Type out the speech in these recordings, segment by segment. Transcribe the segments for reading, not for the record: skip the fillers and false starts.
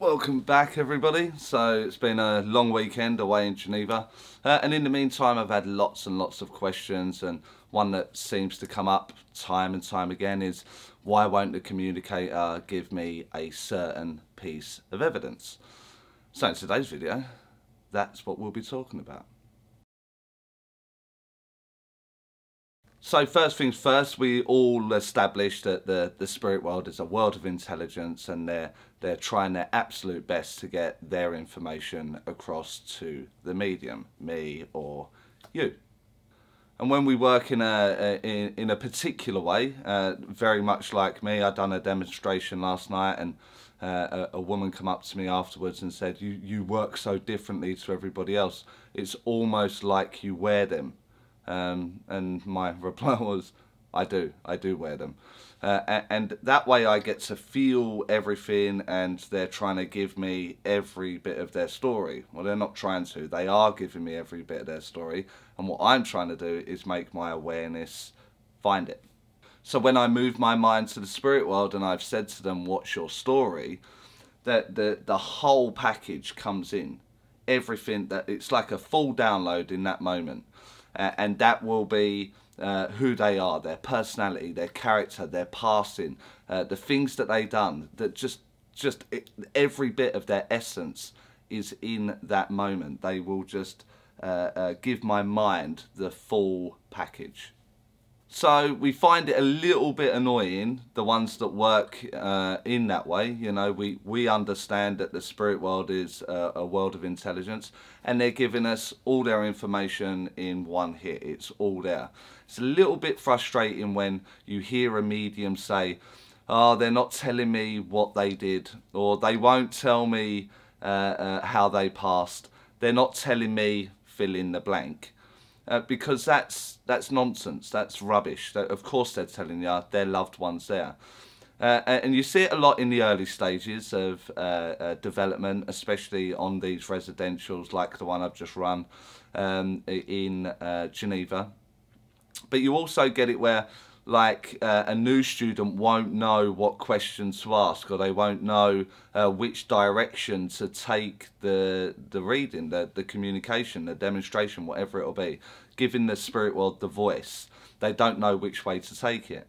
Welcome back, everybody. So it's been a long weekend away in Geneva, and in the meantime I've had lots and lots of questions, and one that seems to come up time and time again is, why won't the communicator give me a certain piece of evidence? So in today's video, that's what we'll be talking about. So first things first, we all established that the spirit world is a world of intelligence, and they're trying their absolute best to get their information across to the medium, me or you. And when we work in a particular way, very much like me, I'd done a demonstration last night, and a woman come up to me afterwards and said, you work so differently to everybody else. It's almost like you wear them. And my reply was, I do wear them. And that way I get to feel everything, and they're trying to give me every bit of their story. Well, they're not trying to, they are giving me every bit of their story. And what I'm trying to do is make my awareness find it. So when I move my mind to the spirit world and I've said to them, what's your story? That the whole package comes in. Everything, that it's like a full download in that moment. And that will be who they are, their personality, their character, their passing, the things that they've done, that just every bit of their essence is in that moment. They will just give my mind the full package. So we find it a little bit annoying, the ones that work in that way. You know, we understand that the spirit world is a world of intelligence, and they're giving us all their information in one hit. It's all there. It's a little bit frustrating when you hear a medium say, oh, they're not telling me what they did, or they won't tell me how they passed. They're not telling me fill in the blank. Because that's nonsense, that's rubbish. Of course they're telling you their loved ones there. And you see it a lot in the early stages of development, especially on these residentials like the one I've just run in Geneva. But you also get it where, like, a new student won't know what questions to ask, or they won't know which direction to take the reading, the communication, the demonstration, whatever it'll be. Giving the spirit world the voice, they don't know which way to take it.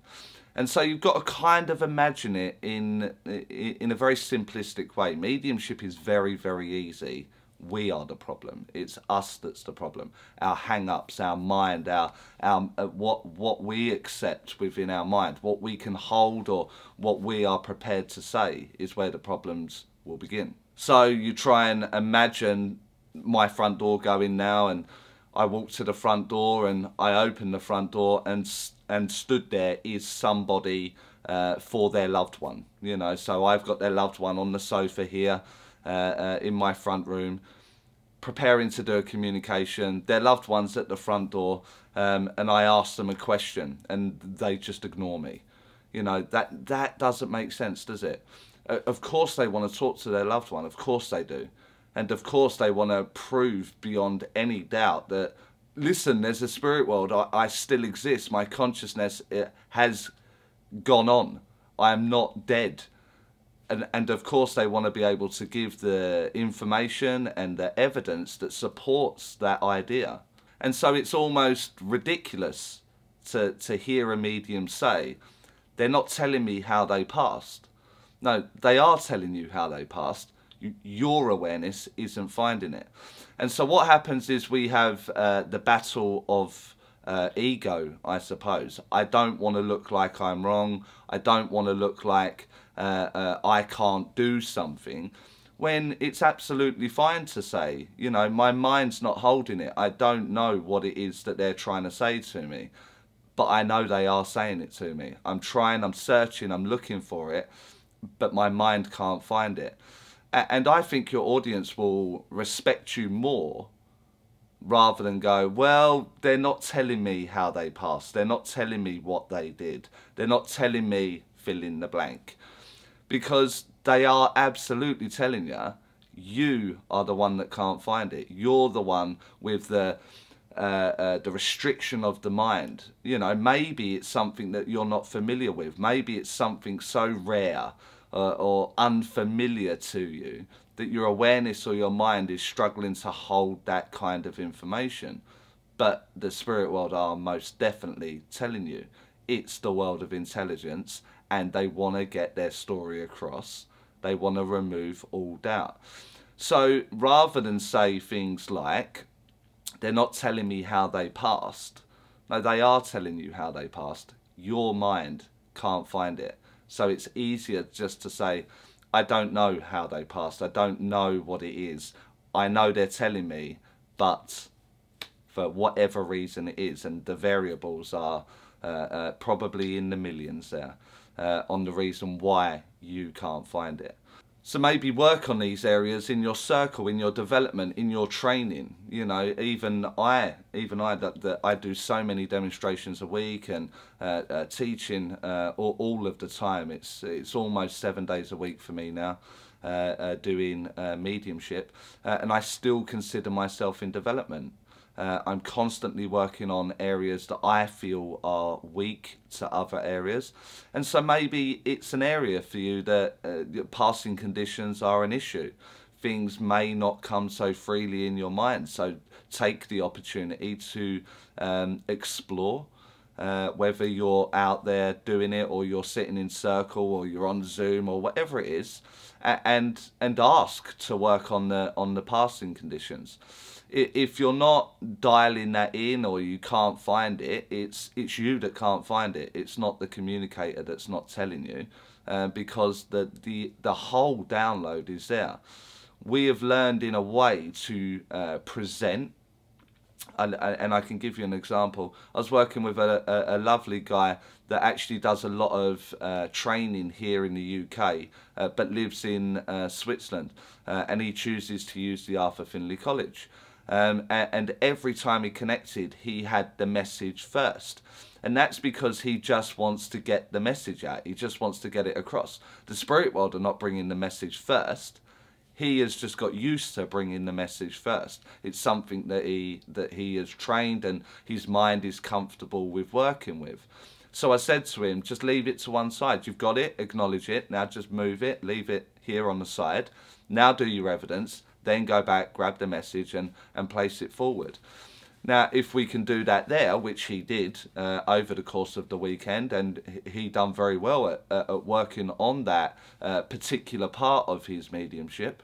And so you've got to kind of imagine it in a very simplistic way. Mediumship is very, very easy. We are the problem. It's us that's the problem. Our hang-ups, our mind, our what we accept within our mind, what we can hold, or what we are prepared to say, is where the problems will begin. So you try and imagine my front door going now, and I walk to the front door and I open the front door, and stood there is somebody for their loved one. You know, so I've got their loved one on the sofa here in my front room, preparing to do a communication. Their loved one's at the front door, and I ask them a question and they just ignore me. You know, that doesn't make sense, does it? Of course they want to talk to their loved one, of course they do. And of course they want to prove beyond any doubt that, listen, there's a spirit world, I still exist, my consciousness has gone on, I am not dead. And of course they want to be able to give the information and the evidence that supports that idea. And so it's almost ridiculous to hear a medium say, they're not telling me how they passed. No, they are telling you how they passed. Your awareness isn't finding it. And so what happens is we have the battle of ego, I suppose. I don't want to look like I'm wrong. I don't want to look like I can't do something, when it's absolutely fine to say, you know, my mind's not holding it. I don't know what it is that they're trying to say to me, but I know they are saying it to me. I'm trying, I'm searching, I'm looking for it, but my mind can't find it. And I think your audience will respect you more, rather than go, well, they're not telling me how they passed. They're not telling me what they did. They're not telling me fill in the blank. Because they are absolutely telling you, you are the one that can't find it. You're the one with the restriction of the mind. You know, maybe it's something that you're not familiar with. Maybe it's something so rare or unfamiliar to you, that your awareness or your mind is struggling to hold that kind of information. But the spirit world are most definitely telling you it's the world of intelligence, and they want to get their story across. They want to remove all doubt. So rather than say things like, they're not telling me how they passed, no, they are telling you how they passed. Your mind can't find it. So it's easier just to say, I don't know how they passed. I don't know what it is. I know they're telling me, but for whatever reason it is, and the variables are probably in the millions there, on the reason why you can't find it. So maybe work on these areas in your circle, in your development, in your training. You know, even I that I do so many demonstrations a week and teaching all of the time. It's almost 7 days a week for me now, doing mediumship, and I still consider myself in development. I'm constantly working on areas that I feel are weak to other areas, and so maybe it's an area for you that passing conditions are an issue. Things may not come so freely in your mind, so take the opportunity to explore, whether you're out there doing it or you're sitting in circle or you're on Zoom or whatever it is, and ask to work on the passing conditions. If you're not dialing that in or you can't find it, it's you that can't find it. It's not the communicator that's not telling you, because the whole download is there. We have learned in a way to present, and I can give you an example. I was working with a lovely guy that actually does a lot of training here in the UK, but lives in Switzerland, and he chooses to use the Arthur Findlay College. And every time he connected, he had the message first. And that's because he just wants to get the message out. He just wants to get it across. The spirit world are not bringing the message first. He has just got used to bringing the message first. It's something that he has trained and his mind is comfortable with working with. So I said to him, just leave it to one side. You've got it, acknowledge it. Now just move it, leave it here on the side. Now do your evidence. Then go back, grab the message and place it forward. Now, if we can do that there, which he did over the course of the weekend, and he done very well at working on that particular part of his mediumship,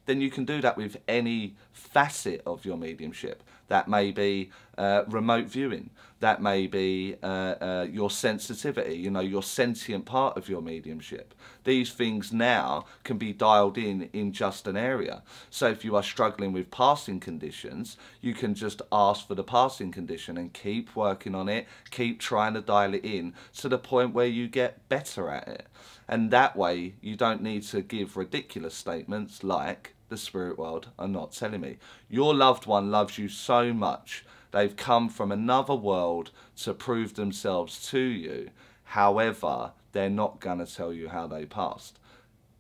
then you can do that with any facet of your mediumship. That may be remote viewing. That may be your sensitivity, you know, your sentient part of your mediumship. These things now can be dialed in just an area. So if you are struggling with passing conditions, you can just ask for the passing condition and keep working on it, keep trying to dial it in to the point where you get better at it. And that way you don't need to give ridiculous statements like, the spirit world are not telling me. Your loved one loves you so much. They've come from another world to prove themselves to you. However, they're not going to tell you how they passed.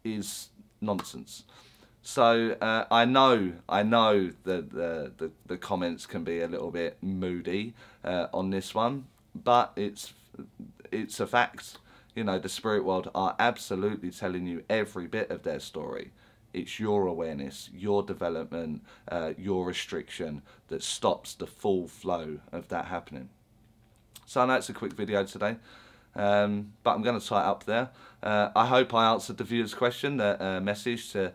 Is nonsense. So I know that the comments can be a little bit moody on this one, but it's a fact. You know, the spirit world are absolutely telling you every bit of their story. It's your awareness, your development, your restriction that stops the full flow of that happening. So I know it's a quick video today, but I'm going to tie it up there. I hope I answered the viewer's question, the message to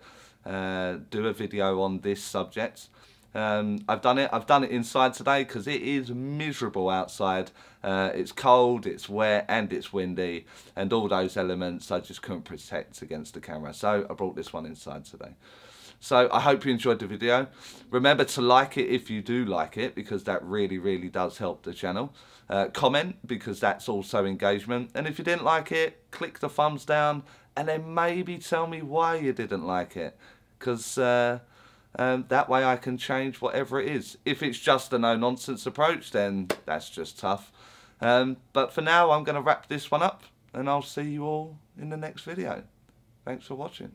do a video on this subject. I've done it inside today because it is miserable outside. It's cold, it's wet and it's windy, and all those elements I just couldn't protect against the camera, so I brought this one inside today. So I hope you enjoyed the video. Remember to like it if you do like it, because that really does help the channel. Comment, because that's also engagement, and if you didn't like it, click the thumbs down and then maybe tell me why you didn't like it, because that way I can change whatever it is. If it's just a no-nonsense approach, then that's just tough. But for now, I'm going to wrap this one up, and I'll see you all in the next video. Thanks for watching.